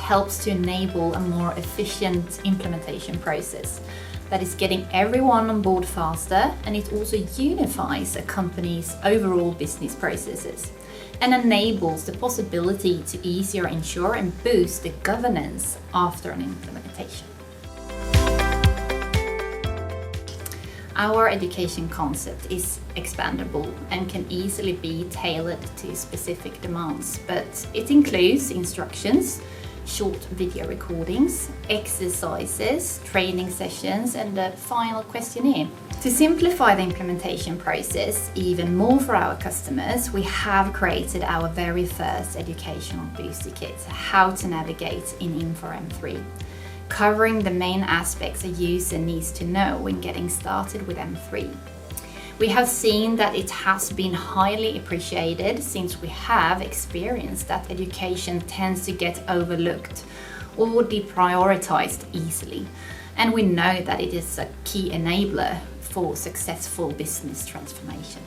helps to enable a more efficient implementation process that is getting everyone on board faster, and it also unifies a company's overall business processes and enables the possibility to easier ensure and boost the governance after an implementation. Our education concept is expandable and can easily be tailored to specific demands, but it includes instructions, short video recordings, exercises, training sessions, and a final questionnaire. To simplify the implementation process even more for our customers, we have created our very first educational booster kit, How to Navigate in Infor M3. Covering the main aspects a user needs to know when getting started with M3. We have seen that it has been highly appreciated since we have experienced that education tends to get overlooked or deprioritized easily, and we know that it is a key enabler for successful business transformation.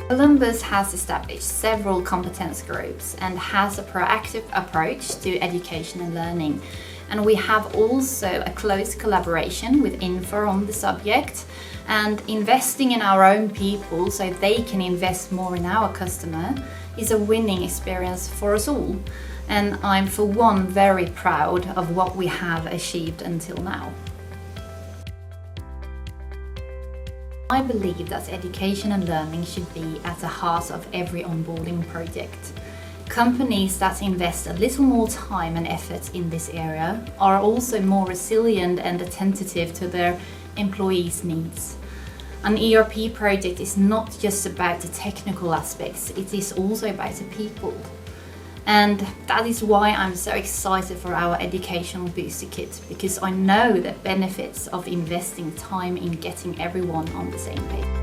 Columbus has established several competence groups and has a proactive approach to education and learning. And we have also a close collaboration with Infor on the subject, and investing in our own people so they can invest more in our customer is a winning experience for us all. And I'm for one very proud of what we have achieved until now. I believe that education and learning should be at the heart of every onboarding project. Companies that invest a little more time and effort in this area are also more resilient and attentive to their employees' needs. An ERP project is not just about the technical aspects, it is also about the people. And that is why I'm so excited for our educational booster kit, because I know the benefits of investing time in getting everyone on the same page.